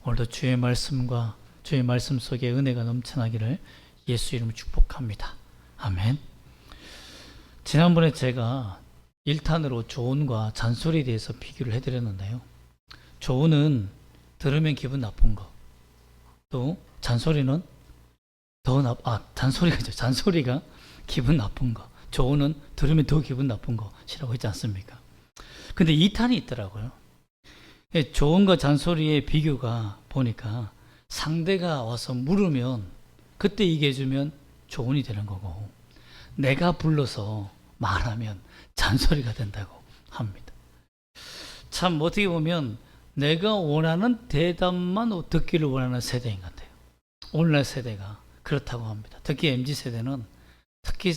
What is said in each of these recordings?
오늘도 주의 말씀과 주의 말씀 속에 은혜가 넘쳐나기를 예수 이름으로 축복합니다. 아멘. 지난번에 제가 1탄으로 조언과 잔소리에 대해서 비교를 해드렸는데요. 조언은 들으면 기분 나쁜 거, 또 잔소리는 잔소리가 기분 나쁜 거, 조언은 들으면 더 기분 나쁜 것이라고 했지 않습니까? 근데 2탄이 있더라고요. 조언과 잔소리의 비교가 보니까 상대가 와서 물으면 그때 얘기해주면 조언이 되는 거고, 내가 불러서 말하면 잔소리가 된다고 합니다. 참 어떻게 보면 내가 원하는 대답만 듣기를 원하는 세대인 것 같아요. 오늘날 세대가 그렇다고 합니다. 특히 MZ세대는 특히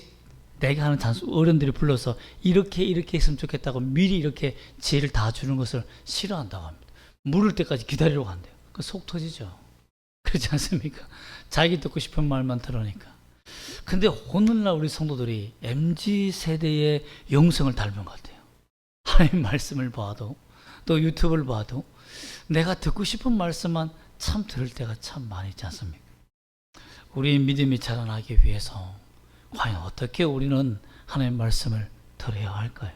내가 하는 어른들이 불러서 이렇게 했으면 좋겠다고 미리 이렇게 지혜를 다 주는 것을 싫어한다고 합니다. 물을 때까지 기다리려고 한대요. 그 속 터지죠. 그렇지 않습니까? 자기 듣고 싶은 말만 들으니까. 근데 오늘날 우리 성도들이 MZ세대의 영성을 닮은 것 같아요. 하나님 말씀을 봐도 또 유튜브를 봐도 내가 듣고 싶은 말씀만 참 들을 때가 참 많이 있지 않습니까? 우리 믿음이 자라나기 위해서 과연 어떻게 우리는 하나님의 말씀을 들어야 할까요?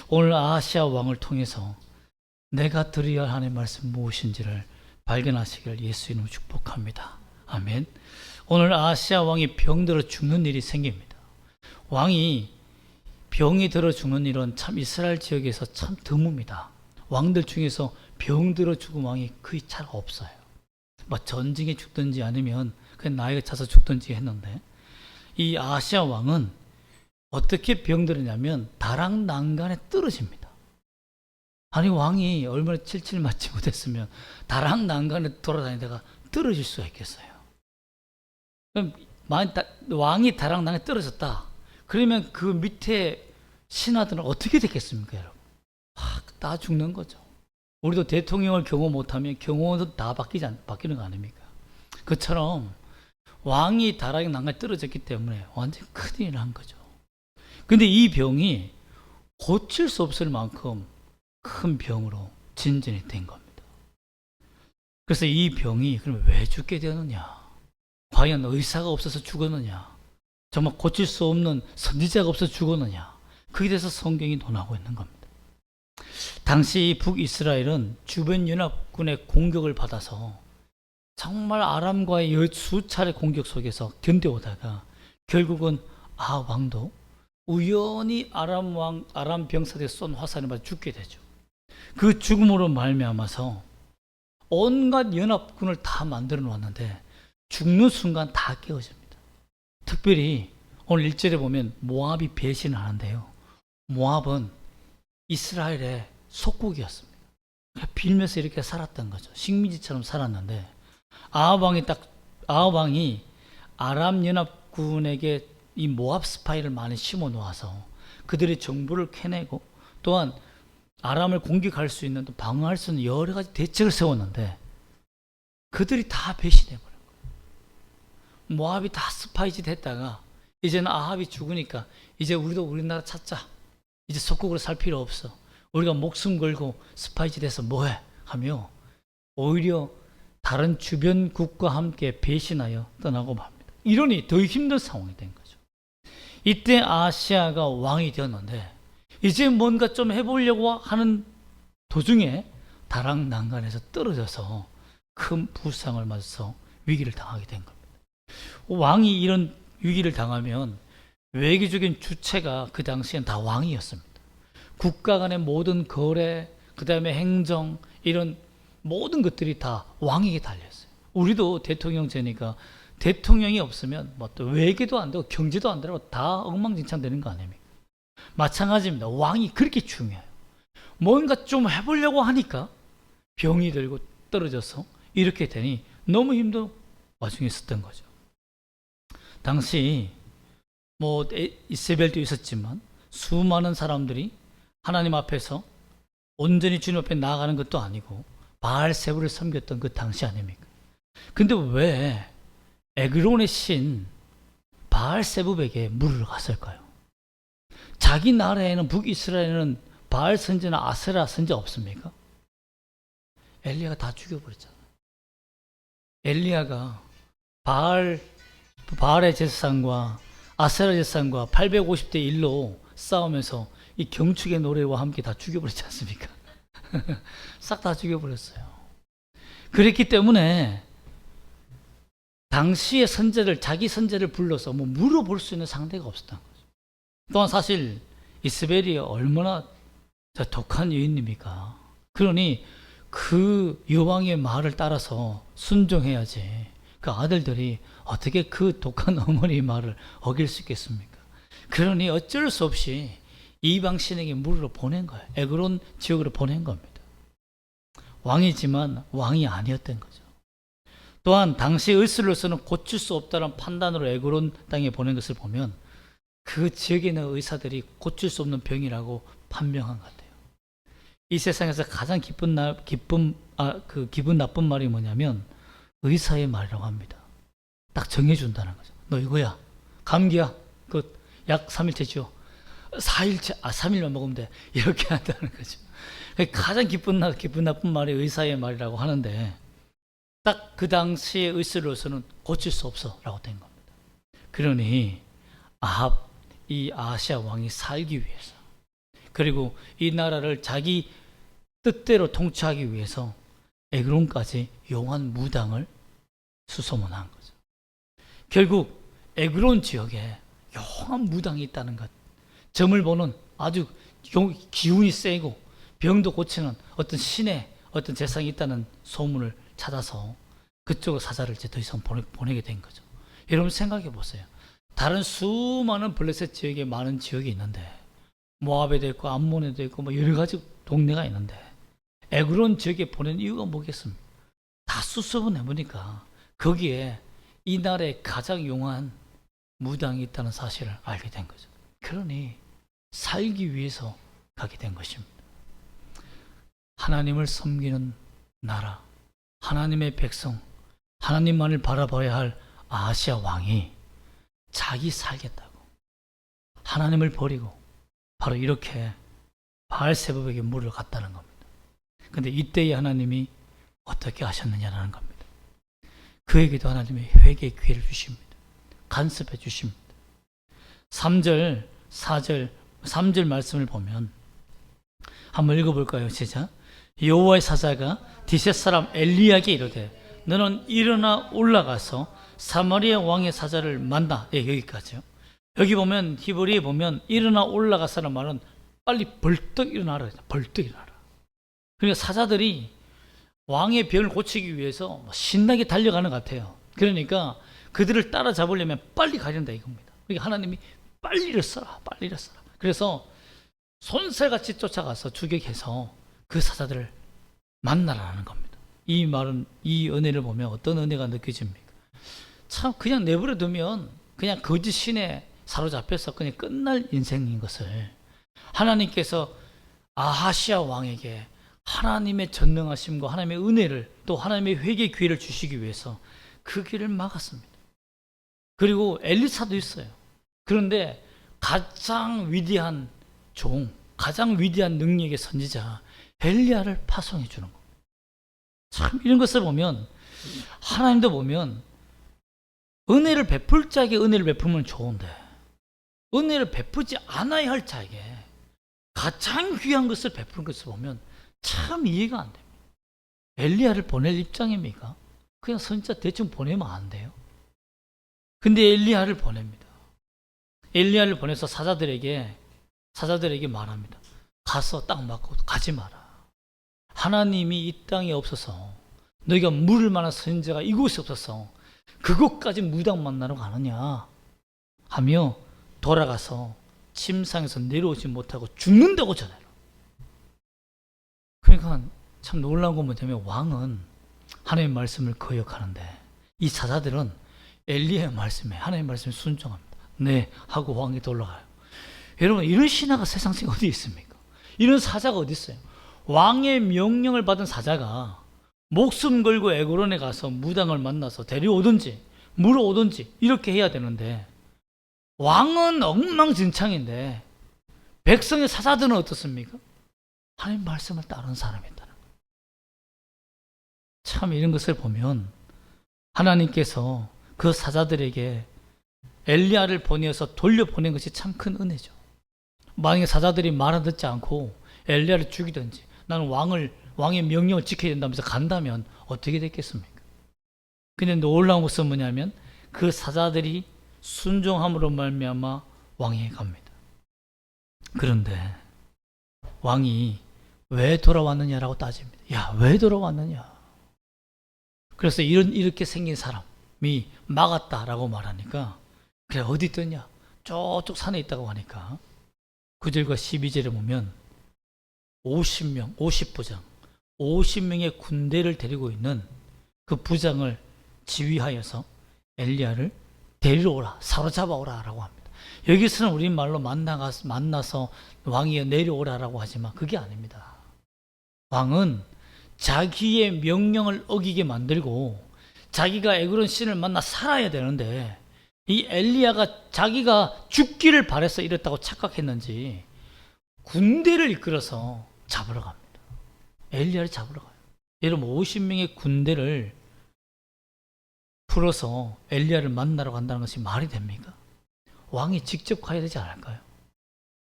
오늘 아하시아 왕을 통해서 내가 들어야 할 하나님의 말씀 무엇인지를 발견하시기를 예수 이름으로 축복합니다. 아멘. 오늘 아하시아 왕이 병들어 죽는 일이 생깁니다. 왕이 병이 들어 죽는 일은 참 이스라엘 지역에서 참 드뭅니다. 왕들 중에서 병들어 죽은 왕이 거의 잘 없어요. 뭐 전쟁에 죽든지 아니면 그냥 나이가 차서 죽든지 했는데, 이 아하시아 왕은 어떻게 병들었냐면 다락난간에 떨어집니다. 아니 왕이 얼마나 칠칠 맞지 못했으면 다락난간에 돌아다니다가 떨어질 수가 있겠어요. 그럼 왕이 다락난간에 떨어졌다 그러면 그 밑에 신하들은 어떻게 됐겠습니까, 여러분? 다 죽는 거죠. 우리도 대통령을 경호 못하면 경호도 다 바뀌는 거 아닙니까? 그처럼 왕이 다락난간에 떨어졌기 때문에 완전 큰일 난 거죠. 근데 이 병이 고칠 수 없을 만큼 큰 병으로 진전이 된 겁니다. 그래서 이 병이 그럼 왜 죽게 되느냐? 과연 의사가 없어서 죽었느냐? 정말 고칠 수 없는 선지자가 없어서 죽었느냐? 그에 대해서 성경이 논하고 있는 겁니다. 당시 북이스라엘은 주변 연합군의 공격을 받아서 정말 아람과의 수차례 공격 속에서 견뎌오다가 결국은 왕도 우연히 아람 병사들이 쏜 화살에 맞아 죽게 되죠. 그 죽음으로 말미암아서 온갖 연합군을 다 만들어 놓았는데 죽는 순간 다 깨어집니다. 특별히 오늘 1절에 보면 모압이 배신을 하는데요. 모압은 이스라엘의 속국이었습니다. 빌면서 이렇게 살았던 거죠. 식민지처럼 살았는데 아합 왕이 아람 연합군에게 이 모압 스파이를 많이 심어 놓아서 그들의 정보를 캐내고 또한 아람을 공격할 수 있는 또 방어할 수 있는 여러 가지 대책을 세웠는데 그들이 다 배신해 버린 거예요. 모압이 다 스파이짓 했다가 이제는 아합이 죽으니까 이제 우리도 우리나라 찾자. 이제 속국으로 살 필요 없어. 우리가 목숨 걸고 스파이짓 해서 뭐해? 하며 오히려 다른 주변 국과 함께 배신하여 떠나고 맙니다. 이러니 더 힘든 상황이 된 거죠. 이때 아하시아가 왕이 되었는데 이제 뭔가 좀 해보려고 하는 도중에 다락난간에서 떨어져서 큰 부상을 맞아서 위기를 당하게 된 겁니다. 왕이 이런 위기를 당하면 외교적인 주체가 그 당시엔 다 왕이었습니다. 국가 간의 모든 거래, 그 다음에 행정, 이런 모든 것들이 다 왕에게 달렸어요. 우리도 대통령제니까 대통령이 없으면 뭐 또 외교도 안 되고 경제도 안 되고 다 엉망진창 되는 거 아닙니까? 마찬가지입니다. 왕이 그렇게 중요해요. 뭔가 좀 해보려고 하니까 병이 들고 떨어져서 이렇게 되니 너무 힘든 와중에 있었던 거죠. 당시 뭐 이세벨도 있었지만 수많은 사람들이 하나님 앞에서 온전히 주님 앞에 나아가는 것도 아니고 바알세부를 섬겼던 그 당시 아닙니까? 근데 왜 에그론의 신 바알세부에게 물으러 갔을까요? 자기 나라에는 북이스라엘에는 바알 선지나 아세라 선지 없습니까? 엘리야가 다 죽여버렸잖아요. 엘리야가 바알의 제사장과 아세라 제사장과 850대 1로 싸우면서 이 경축의 노래와 함께 다 죽여버렸지 않습니까? 싹 다 죽여버렸어요. 그랬기 때문에 당시의 선제를, 자기 선제를 불러서 뭐 물어볼 수 있는 상대가 없었던 거죠. 또한 사실 이스벨이 얼마나 독한 여인입니까? 그러니 그 여왕의 말을 따라서 순종해야지 그 아들들이 어떻게 그 독한 어머니의 말을 어길 수 있겠습니까? 그러니 어쩔 수 없이 이방 신에게 물으러 보낸 거예요. 에그론 지역으로 보낸 겁니다. 왕이지만 왕이 아니었던 거죠. 또한 당시 의술로서는 고칠 수 없다는 판단으로 에그론 땅에 보낸 것을 보면 그 지역에 있는 의사들이 고칠 수 없는 병이라고 판명한 것 같아요. 이 세상에서 가장 기분 나쁜 말이 뭐냐면 의사의 말이라고 합니다. 딱 정해준다는 거죠. 너 이거야. 감기야. 그 약 3일째 줘. 3일만 먹으면 돼. 이렇게 한다는 거죠. 가장 기분 나쁜 말이 의사의 말이라고 하는데 딱 그 당시의 의술로서는 고칠 수 없어 라고 된 겁니다. 그러니 이 아하시아 왕이 살기 위해서, 그리고 이 나라를 자기 뜻대로 통치하기 위해서 에그론까지 용한 무당을 수소문한 거죠. 결국 에그론 지역에 용한 무당이 있다는 것, 점을 보는 아주 기운이 세고 병도 고치는 어떤 신의 어떤 재상이 있다는 소문을 찾아서 그쪽으로 사자를 이제 더 이상 보내게 된 거죠. 여러분 생각해 보세요. 다른 수많은 블레셋 지역에 많은 지역이 있는데 모압에도 있고 암몬에도 있고 뭐 여러 가지 동네가 있는데 에그론 지역에 보낸 이유가 뭐겠습니까? 다 수습을 해보니까 거기에 이 나라의 가장 용한 무당이 있다는 사실을 알게 된 거죠. 그러니 살기 위해서 가게 된 것입니다. 하나님을 섬기는 나라, 하나님의 백성, 하나님만을 바라봐야 할 아하시아 왕이 자기 살겠다고 하나님을 버리고 바로 이렇게 바알세바에게 물을 갔다는 겁니다. 근데 이때의 하나님이 어떻게 하셨느냐라는 겁니다. 그에게도 하나님이 회개의 기회를 주십니다. 간섭해 주십니다. 3절, 4절, 3절 말씀을 보면 한번 읽어볼까요? 시작. 여호와의 사자가 디셋 사람 엘리야에게 이르되 너는 일어나 올라가서 사마리아 왕의 사자를 만나. 여기까지요. 여기 보면 히브리에 보면 일어나 올라가서는 말은 빨리 벌떡 일어나라. 벌떡 일어나라. 그러니까 사자들이 왕의 병을 고치기 위해서 신나게 달려가는 것 같아요. 그러니까 그들을 따라잡으려면 빨리 가야 된다 이겁니다. 그러니까 하나님이 빨리 일어서라. 빨리 일어서라. 그래서 손살같이 쫓아가서 추격해서 그 사자들을 만나라는 겁니다. 이 말은, 이 은혜를 보면 어떤 은혜가 느껴집니까? 참 그냥 내버려 두면 그냥 거짓 신에 사로잡혀서 그냥 끝날 인생인 것을 하나님께서 아하시아 왕에게 하나님의 전능하심과 하나님의 은혜를 또 하나님의 회개 기회를 주시기 위해서 그 길을 막았습니다. 그리고 엘리사도 있어요. 그런데 가장 위대한 종, 가장 위대한 능력의 선지자 엘리야를 파송해 주는 거. 참 이런 것을 보면 하나님도 보면 은혜를 베풀 자에게 은혜를 베풀면 좋은데 은혜를 베풀지 않아야 할 자에게 가장 귀한 것을 베푸는 것을 보면 참 이해가 안 됩니다. 엘리야를 보낼 입장입니까? 그냥 선지자 대충 보내면 안 돼요. 근데 엘리야를 보냅니다. 엘리야를 보내서 사자들에게 말합니다. 가서 딱 맞고 가지 마라. 하나님이 이 땅에 없어서 너희가 물을 만한 선지자가 이곳에 없어서 그곳까지 무당 만나러 가느냐 하며 돌아가서 침상에서 내려오지 못하고 죽는다고 전해라. 그러니까 참 놀라운 건 뭐냐면 왕은 하나님의 말씀을 거역하는데 이 사자들은 엘리야의 말씀에 하나님의 말씀에 순종합니다. 네 하고 왕이 돌아가요. 여러분 이런 신하가 세상에 어디 있습니까? 이런 사자가 어디 있어요? 왕의 명령을 받은 사자가 목숨 걸고 에그론에 가서 무당을 만나서 데려오든지 물어오든지 이렇게 해야 되는데 왕은 엉망진창인데 백성의 사자들은 어떻습니까? 하나님 말씀을 따르는 사람이다는 거예요. 참 이런 것을 보면 하나님께서 그 사자들에게 엘리야를 보내어서 돌려보낸 것이 참 큰 은혜죠. 만약에 사자들이 말을 듣지 않고 엘리야를 죽이든지 나는 왕의 명령을 지켜야 된다면서 간다면 어떻게 됐겠습니까? 근데 놀라운 것은 뭐냐면 그 사자들이 순종함으로 말미암아 왕에게 갑니다. 그런데 왕이 왜 돌아왔느냐라고 따집니다. 야, 왜 돌아왔느냐? 그래서 이렇게 생긴 사람이 막았다라고 말하니까 그래, 어디 있더냐? 저쪽 산에 있다고 하니까 9절과 12절에 보면 50부장 50명의 군대를 데리고 있는 그 부장을 지휘하여서 엘리야를 데리러 오라, 사로잡아오라 라고 합니다. 여기서는 우리 말로 만나서 왕이 내려오라라고 하지만 그게 아닙니다. 왕은 자기의 명령을 어기게 만들고 자기가 에그론 신을 만나 살아야 되는데 이 엘리야가 자기가 죽기를 바래서 이랬다고 착각했는지 군대를 이끌어서 잡으러 갑니다. 엘리야를 잡으러 가요. 여러분 50명의 군대를 풀어서 엘리야를 만나러 간다는 것이 말이 됩니까? 왕이 직접 가야 되지 않을까요?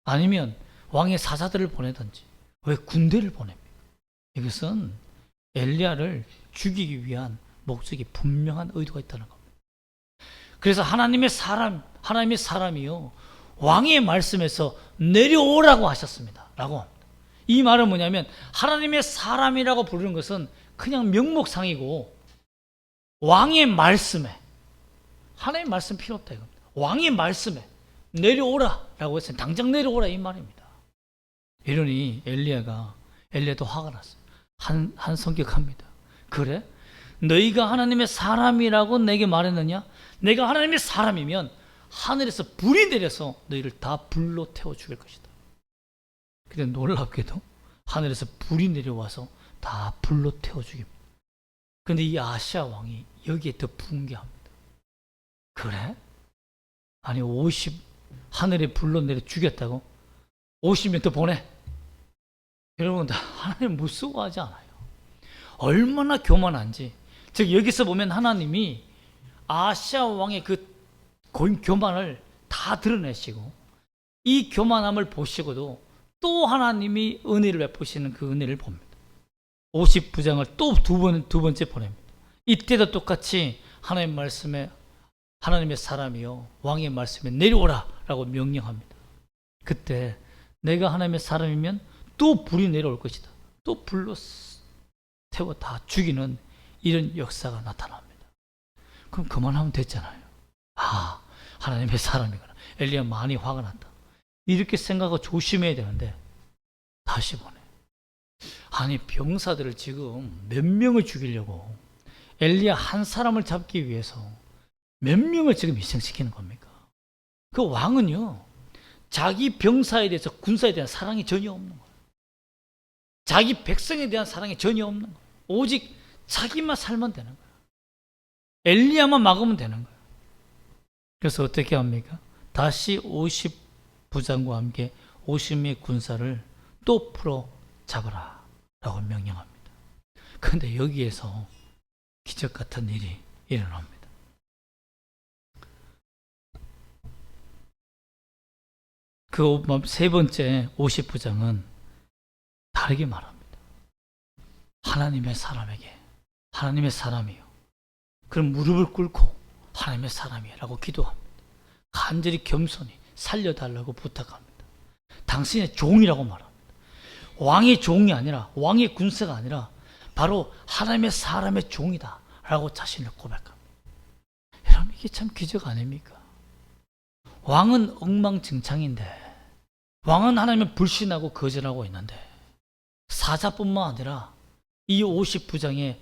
아니면 왕의 사자들을 보내든지 왜 군대를 보냅니까? 이것은 엘리야를 죽이기 위한 목적이 분명한 의도가 있다는 겁니다. 그래서 하나님의 사람이요 왕의 말씀에서 내려오라고 하셨습니다 라고 합니다. 이 말은 뭐냐면 하나님의 사람이라고 부르는 것은 그냥 명목상이고 왕의 말씀에, 하나님의 말씀 필요 없다 이겁니다. 왕의 말씀에 내려오라 라고 했어요. 당장 내려오라 이 말입니다. 이러니 엘리야도 화가 났어요. 한 성격합니다. 그래? 너희가 하나님의 사람이라고 내게 말했느냐? 내가 하나님의 사람이면 하늘에서 불이 내려서 너희를 다 불로 태워 죽일 것이다. 근데 놀랍게도 하늘에서 불이 내려와서 다 불로 태워 죽입니다. 근데 이 아시아 왕이 여기에 더 분개합니다. 그래? 아니 하늘에 불로 내려 죽였다고? 50명 더 보내. 여러분 하나님 무서워하지 않아요. 얼마나 교만한지. 즉 여기서 보면 하나님이 아시아 왕의 그 교만을 다 드러내시고 이 교만함을 보시고도 또 하나님이 은혜를 베푸시는 그 은혜를 봅니다. 50부장을 또 두 번째 보냅니다. 이때도 똑같이 하나님의 사람이요 왕의 말씀에 내려오라 라고 명령합니다. 그때 내가 하나님의 사람이면 또 불이 내려올 것이다. 또 불로 태워 다 죽이는 이런 역사가 나타납니다. 그럼 그만하면 됐잖아요. 아, 하나님의 사람이구나. 엘리야 많이 화가 났다. 이렇게 생각하고 조심해야 되는데 다시 보내. 아니 병사들을 지금 몇 명을 죽이려고 엘리야 한 사람을 잡기 위해서 몇 명을 지금 희생시키는 겁니까? 그 왕은요 자기 병사에 대해서 군사에 대한 사랑이 전혀 없는 거예요. 자기 백성에 대한 사랑이 전혀 없는 거예요. 오직 자기만 살면 되는 거예요. 엘리야만 막으면 되는 거예요. 그래서 어떻게 합니까? 다시 50부장과 함께 50명의 군사를 또 풀어 잡으라 라고 명령합니다. 그런데 여기에서 기적 같은 일이 일어납니다. 그 세 번째 50부장은 다르게 말합니다. 하나님의 사람에게 하나님의 사람이요. 그럼 무릎을 꿇고 하나님의 사람이라고 기도합니다. 간절히 겸손히 살려달라고 부탁합니다. 당신의 종이라고 말합니다. 왕의 종이 아니라 왕의 군사가 아니라 바로 하나님의 사람의 종이다 라고 자신을 고백합니다. 여러분 이게 참 기적 아닙니까? 왕은 엉망진창인데 왕은 하나님을 불신하고 거절하고 있는데 사자뿐만 아니라 이 50부장의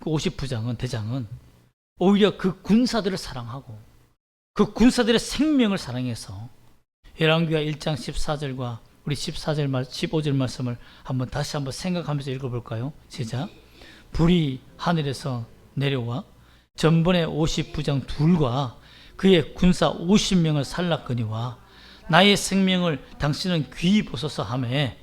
50부장은 대장은 오히려 그 군사들을 사랑하고 그 군사들의 생명을 사랑해서 열왕기하 1장 14절과 우리 15절 말씀을 다시 한번 생각하면서 읽어볼까요? 시작. 불이 하늘에서 내려와 전번에 50부장 둘과 그의 군사 50명을 살랐거니와 나의 생명을 당신은 귀히 보소서 하매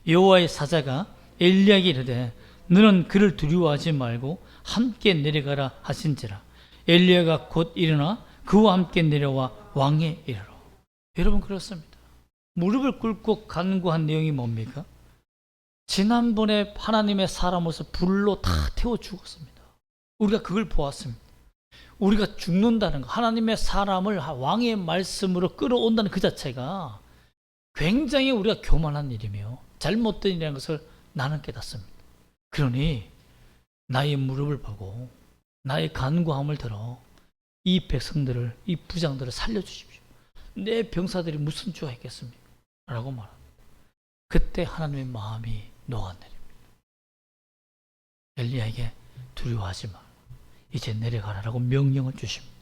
여호와의 사자가 엘리야에게 이르되 너는 그를 두려워하지 말고 함께 내려가라 하신지라. 엘리야가 곧 일어나 그와 함께 내려와 왕에 이르러. 여러분, 그렇습니다. 무릎을 꿇고 간구한 내용이 뭡니까? 지난번에 하나님의 사람으로서 불로 다 태워 죽었습니다. 우리가 그걸 보았습니다. 우리가 죽는다는 것, 하나님의 사람을 왕의 말씀으로 끌어온다는 그 자체가 굉장히 우리가 교만한 일이며 잘못된 일이라는 것을 나는 깨닫습니다. 그러니 나의 무릎을 보고 나의 간구함을 들어 이 백성들을, 이 부장들을 살려주십시오. 내 병사들이 무슨 죄가 있겠습니까? 라고 말합니다. 그때 하나님의 마음이 녹아내립니다. 엘리야에게 두려워하지 마, 이제 내려가라라고 명령을 주십니다.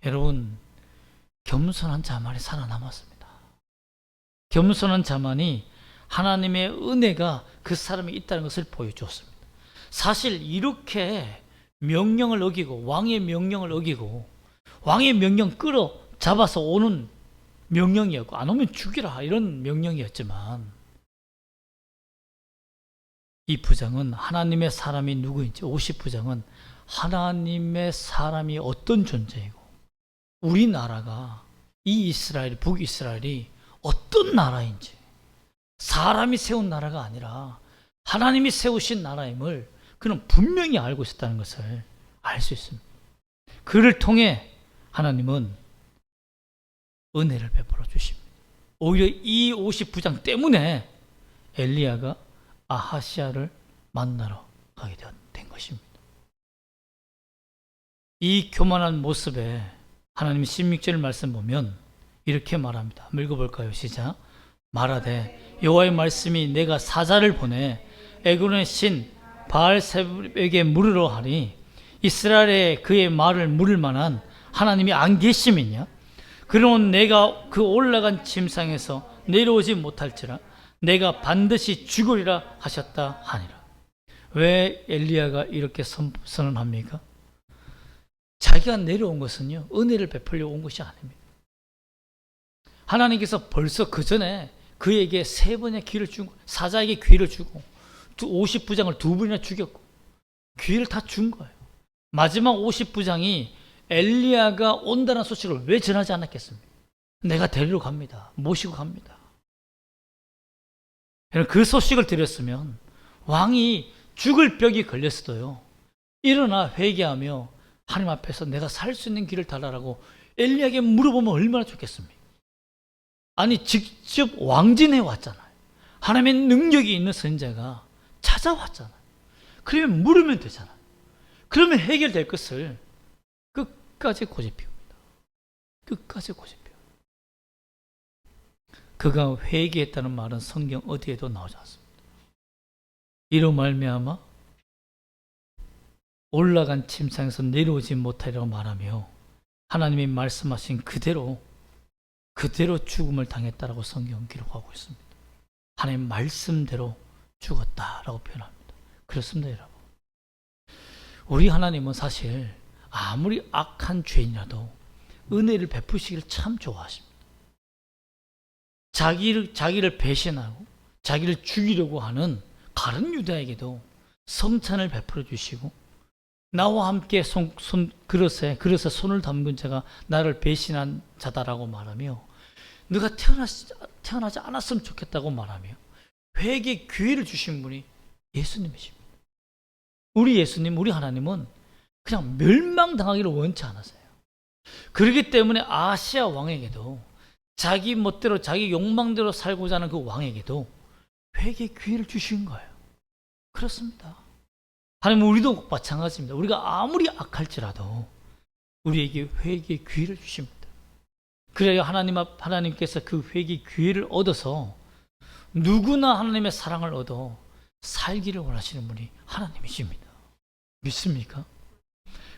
여러분, 겸손한 자만이 살아남았습니다. 겸손한 자만이 하나님의 은혜가 그 사람이 있다는 것을 보여주었습니다. 사실 이렇게 명령을 어기고, 왕의 명령을 어기고, 왕의 명령 끌어 잡아서 오는 명령이었고, 안 오면 죽이라 이런 명령이었지만, 이 부장은 하나님의 사람이 누구인지, 50부장은 하나님의 사람이 어떤 존재이고, 우리나라가, 이 이스라엘, 북이스라엘이 어떤 나라인지, 사람이 세운 나라가 아니라 하나님이 세우신 나라임을 그는 분명히 알고 있었다는 것을 알 수 있습니다. 그를 통해 하나님은 은혜를 베풀어 주십니다. 오히려 이 50부장 때문에 엘리야가 아하시야를 만나러 가게 된 것입니다. 이 교만한 모습에 하나님 16절 말씀 보면 이렇게 말합니다. 한번 읽어볼까요? 시작. 말하되 여호와의 말씀이 내가 사자를 보내 에glon의 신 바알세불에게 물으러 하니 이스라엘에 그의 말을 물을 만한 하나님이 안 계심이냐? 그러면 내가 그 올라간 침상에서 내려오지 못할지라 내가 반드시 죽으리라 하셨다 하니라. 왜 엘리야가 이렇게 선언합니까? 자기가 내려온 것은요, 은혜를 베풀려 온 것이 아닙니다. 하나님께서 벌써 그 전에 그에게 3번의 기회를 주고, 사자에게 기회를 주고, 50부장을 2번이나 죽였고, 기회를 다 준 거예요. 마지막 50부장이 엘리야가 온다는 소식을 왜 전하지 않았겠습니까? 내가 데리러 갑니다. 모시고 갑니다. 그 소식을 드렸으면 왕이 죽을 벽이 걸렸어도요, 일어나 회개하며 하나님 앞에서 내가 살 수 있는 길을 달라라고 엘리야에게 물어보면 얼마나 좋겠습니까? 아니, 직접 왕진해 왔잖아요. 하나님의 능력이 있는 선지자가 찾아왔잖아요. 그러면 물으면 되잖아요. 그러면 해결될 것을 끝까지 고집피웁니다. 끝까지 고집피웁니다. 그가 회개했다는 말은 성경 어디에도 나오지 않습니다. 이로 말미암아 올라간 침상에서 내려오지 못하리라고 말하며 하나님이 말씀하신 그대로 죽음을 당했다라고 성경은 기록하고 있습니다. 하나님 말씀대로 죽었다라고 표현합니다. 그렇습니다, 여러분. 우리 하나님은 사실 아무리 악한 죄인이라도 은혜를 베푸시기를 참 좋아하십니다. 자기를 배신하고 자기를 죽이려고 하는 가룟 유다에게도 성찬을 베풀어 주시고, 나와 함께 그릇에 손을 담근 자가 나를 배신한 자다라고 말하며, 너가 태어나지 않았으면 좋겠다고 말하며 회개 기회를 주신 분이 예수님이십니다. 우리 예수님, 우리 하나님은 그냥 멸망당하기를 원치 않으세요. 그렇기 때문에 아시아 왕에게도, 자기 멋대로 자기 욕망대로 살고자 하는 그 왕에게도 회개 기회를 주신 거예요. 그렇습니다. 하나님, 우리도 마찬가지입니다. 우리가 아무리 악할지라도 우리에게 회개 기회를 주십니다. 그래야 하나님께서 그 회개 기회를 얻어서 누구나 하나님의 사랑을 얻어 살기를 원하시는 분이 하나님이십니다. 믿습니까?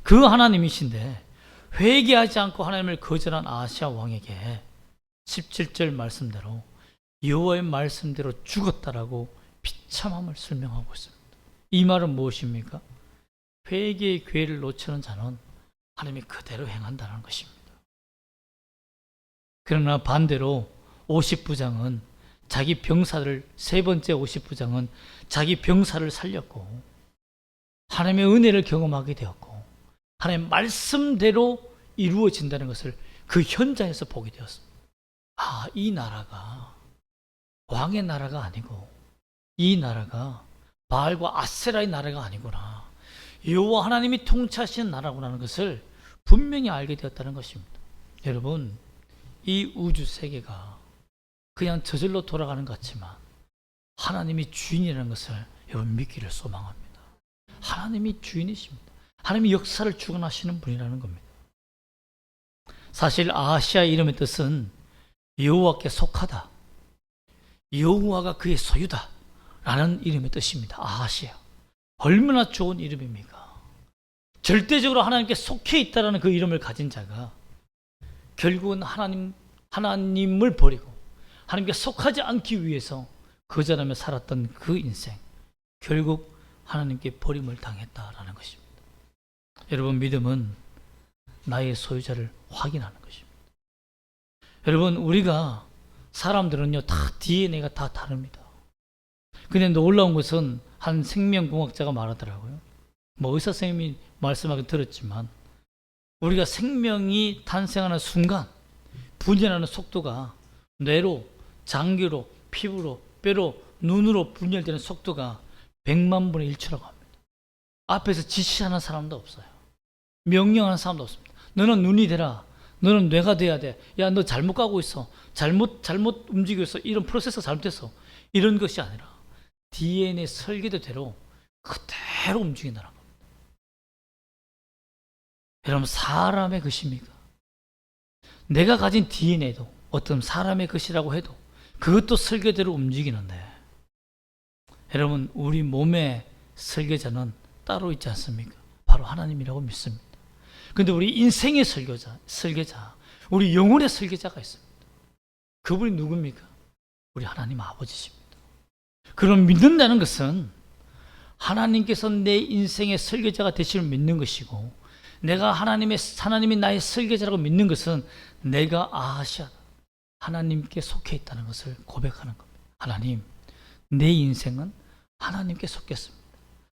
그 하나님이신데 회개하지 않고 하나님을 거절한 아시아 왕에게 17절 말씀대로 여호와의 말씀대로 죽었다라고 비참함을 설명하고 있습니다. 이 말은 무엇입니까? 회개의 기회를 놓치는 자는 하나님이 그대로 행한다는 것입니다. 그러나 반대로 50부장은 자기 병사를 세 번째 50부장은 자기 병사를 살렸고 하나님의 은혜를 경험하게 되었고 하나님의 말씀대로 이루어진다는 것을 그 현장에서 보게 되었습니다. 아, 이 나라가 왕의 나라가 아니고 이 나라가 바알과 아세라의 나라가 아니구나. 여호와 하나님이 통치하시는 나라구나라는 것을 분명히 알게 되었다는 것입니다. 여러분, 이 우주 세계가 그냥 저절로 돌아가는 것 같지만 하나님이 주인이라는 것을 여러분 믿기를 소망합니다. 하나님이 주인이십니다. 하나님이 역사를 주관하시는 분이라는 겁니다. 사실 아하시아의 이름의 뜻은 여호와께 속하다, 여호와가 그의 소유다 라는 이름의 뜻입니다. 아하시아. 얼마나 좋은 이름입니까? 절대적으로 하나님께 속해 있다라는 그 이름을 가진 자가 결국은 하나님을 버리고 하나님께 속하지 않기 위해서 거절하며 살았던 그 인생, 결국 하나님께 버림을 당했다라는 것입니다. 여러분, 믿음은 나의 소유자를 확인하는 것입니다. 여러분, 우리가 사람들은요 다 DNA가 다 다릅니다. 근데 놀라운 것은 한 생명공학자가 말하더라고요. 뭐 의사 선생님이 말씀하기 들었지만 우리가 생명이 탄생하는 순간 분열하는 속도가 뇌로, 장기로, 피부로, 뼈로, 눈으로 분열되는 속도가 100만 분의 1초라고 합니다. 앞에서 지시하는 사람도 없어요. 명령하는 사람도 없습니다. 너는 눈이 되라. 너는 뇌가 돼야 돼. 야, 너 잘못 가고 있어. 잘못 움직이고 있어. 이런 프로세스가 잘못됐어. 이런 것이 아니라 DNA 설계도대로 그대로 움직인다는 겁니다. 여러분, 사람의 것입니까? 내가 가진 DNA도 어떤 사람의 것이라고 해도 그것도 설계대로 움직이는데, 여러분, 우리 몸의 설계자는 따로 있지 않습니까? 바로 하나님이라고 믿습니다. 그런데 우리 인생의 설계자, 우리 영혼의 설계자가 있습니다. 그분이 누굽니까? 우리 하나님 아버지십니다. 그럼 믿는다는 것은 하나님께서 내 인생의 설계자가 되시를 믿는 것이고, 내가 하나님이 나의 설계자라고 믿는 것은 내가 아하시아다, 하나님께 속해 있다는 것을 고백하는 겁니다. 하나님, 내 인생은 하나님께 속했습니다.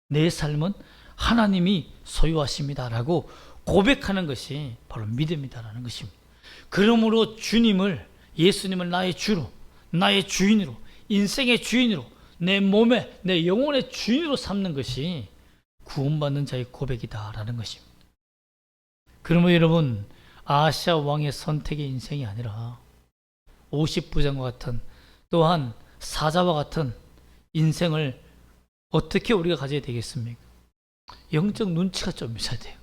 내 삶은 하나님이 소유하십니다라고 고백하는 것이 바로 믿음이다라는 것입니다. 그러므로 예수님을 나의 주로, 나의 주인으로, 인생의 주인으로, 내 몸의, 내 영혼의 주인으로 삼는 것이 구원받는 자의 고백이다라는 것입니다. 그러면 여러분, 아하시아 왕의 선택의 인생이 아니라 50부장과 같은, 또한 사자와 같은 인생을 어떻게 우리가 가져야 되겠습니까? 영적 눈치가 좀 있어야 돼요.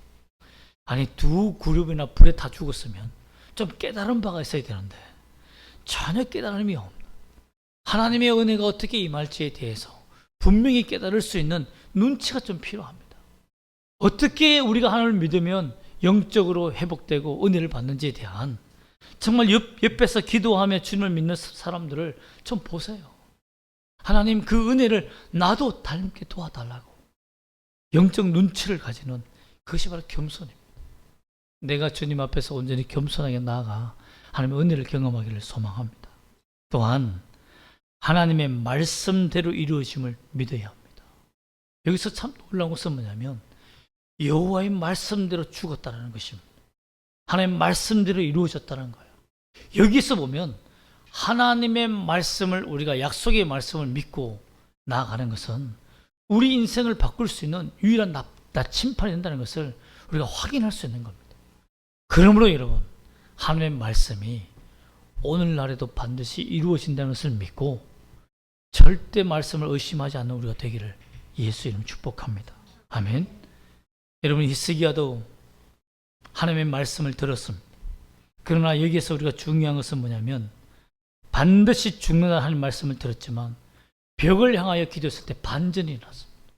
아니, 두 그룹이나 불에 다 죽었으면 좀 깨달은 바가 있어야 되는데 전혀 깨달음이 없는, 하나님의 은혜가 어떻게 임할지에 대해서 분명히 깨달을 수 있는 눈치가 좀 필요합니다. 어떻게 우리가 하나님을 믿으면 영적으로 회복되고 은혜를 받는지에 대한, 정말 옆에서 기도하며 주님을 믿는 사람들을 좀 보세요. 하나님, 그 은혜를 나도 닮게 도와달라고 영적 눈치를 가지는, 그것이 바로 겸손입니다. 내가 주님 앞에서 온전히 겸손하게 나아가 하나님의 은혜를 경험하기를 소망합니다. 또한 하나님의 말씀대로 이루어짐을 믿어야 합니다. 여기서 참 놀라운 것은 뭐냐면 여호와의 말씀대로 죽었다는 것입니다. 하나님의 말씀대로 이루어졌다는 거예요. 여기서 보면 하나님의 말씀을, 우리가 약속의 말씀을 믿고 나아가는 것은 우리 인생을 바꿀 수 있는 유일한 나침판이 된다는 것을 우리가 확인할 수 있는 겁니다. 그러므로 여러분, 하나님의 말씀이 오늘날에도 반드시 이루어진다는 것을 믿고 절대 말씀을 의심하지 않는 우리가 되기를 예수 이름 축복합니다. 아멘. 여러분, 히스기야도 하나님의 말씀을 들었습니다. 그러나 여기에서 우리가 중요한 것은 뭐냐면, 반드시 죽는다 하는 말씀을 들었지만 벽을 향하여 기도했을 때 반전이 일어났습니다.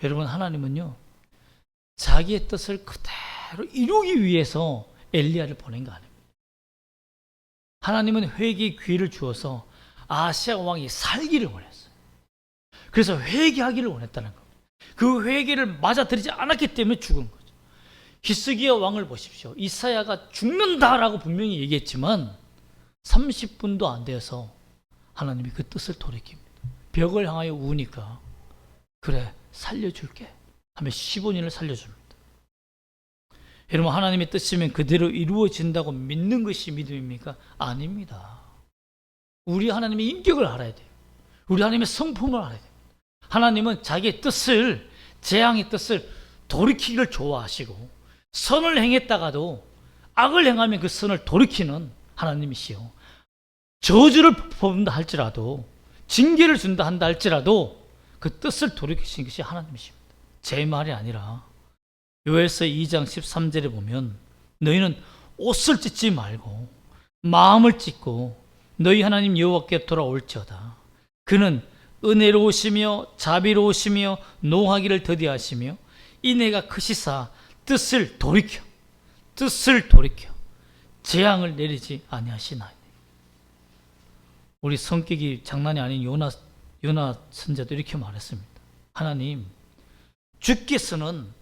여러분, 하나님은요 자기의 뜻을 그대로 이루기 위해서 엘리야를 보낸 거 아닙니다. 하나님은 회개의 기회를 주어서 아하시아 왕이 살기를 원했어요. 그래서 회개하기를 원했다는 겁니다. 그 회개를 맞아들이지 않았기 때문에 죽은 거죠. 히스기야 왕을 보십시오. 이사야가 죽는다라고 분명히 얘기했지만 30분도 안 되어서 하나님이 그 뜻을 돌이킵니다. 벽을 향하여 우니까 그래 살려줄게 하며 15년을 살려줍니다. 여러분, 하나님의 뜻이면 그대로 이루어진다고 믿는 것이 믿음입니까? 아닙니다. 우리 하나님의 인격을 알아야 돼요. 우리 하나님의 성품을 알아야 돼요. 하나님은 자기의 뜻을, 재앙의 뜻을 돌이키기를 좋아하시고 선을 행했다가도 악을 행하면 그 선을 돌이키는 하나님이시요, 저주를 뽑는다 할지라도 징계를 준다 한다 할지라도 그 뜻을 돌이키신 것이 하나님이십니다. 제 말이 아니라 요에서 2장 13절에 보면 너희는 옷을 찢지 말고 마음을 찢고 너희 하나님 여호와께 돌아올지어다. 그는 은혜로우시며 자비로우시며 노하기를 더디하시며 인애가 크시사 뜻을 돌이켜 재앙을 내리지 아니하시나이다. 우리 성격이 장난이 아닌 요나 선자도 이렇게 말했습니다. 하나님, 주께서는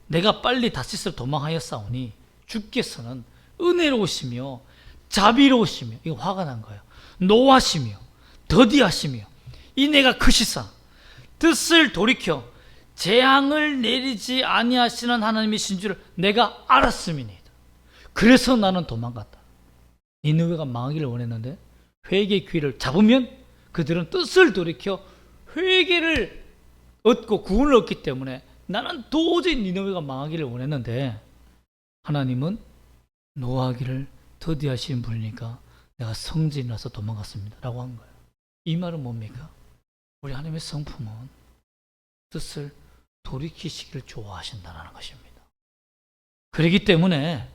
내가 빨리 다시스로 도망하였사오니 주께서는 은혜로우시며 자비로우시며, 이거 화가 난 거예요, 노하시며 더디하시며 인애가 크시사 뜻을 돌이켜 재앙을 내리지 아니하시는 하나님이신 줄을 내가 알았음이니이다. 그래서 나는 도망갔다. 니느웨가 망하기를 원했는데 회개의 기회를 잡으면 그들은 뜻을 돌이켜 회개를 얻고 구원을 얻기 때문에 나는 도저히 니느웨가 망하기를 원했는데 하나님은 노하기를 더디하신 분이니까 내가 성질이 나서 도망갔습니다 라고 한 거예요. 이 말은 뭡니까? 우리 하나님의 성품은 뜻을 돌이키시기를 좋아하신다는 것입니다. 그렇기 때문에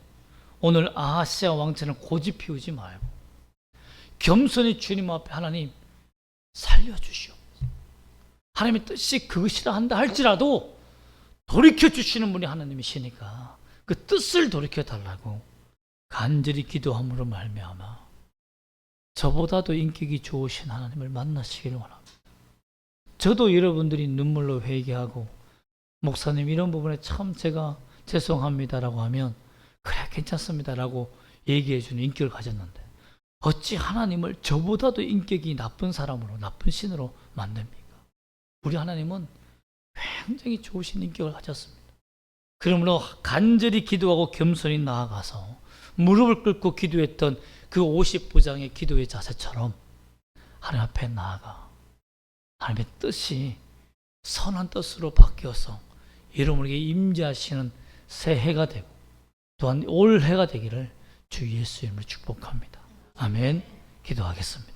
오늘 아하스야 왕처럼 고집 피우지 말고 겸손히 주님 앞에 하나님 살려주시옵소서. 하나님의 뜻이 그것이라 한다 할지라도 돌이켜주시는 분이 하나님이시니까 그 뜻을 돌이켜달라고 간절히 기도함으로 말미암아 저보다도 인격이 좋으신 하나님을 만나시기를 원합니다. 저도 여러분들이 눈물로 회개하고 목사님 이런 부분에 참 제가 죄송합니다라고 하면 그래 괜찮습니다라고 얘기해 주는 인격을 가졌는데 어찌 하나님을 저보다도 인격이 나쁜 사람으로, 나쁜 신으로 만듭니까? 우리 하나님은 굉장히 좋으신 인격을 가졌습니다. 그러므로 간절히 기도하고 겸손히 나아가서 무릎을 꿇고 기도했던 그 50부장의 기도의 자세처럼 하나님 앞에 나아가 하나님의 뜻이 선한 뜻으로 바뀌어서 여러분에게 임재하시는 새 해가 되고 또한 올 해가 되기를 주 예수 이름으로 축복합니다. 아멘. 기도하겠습니다.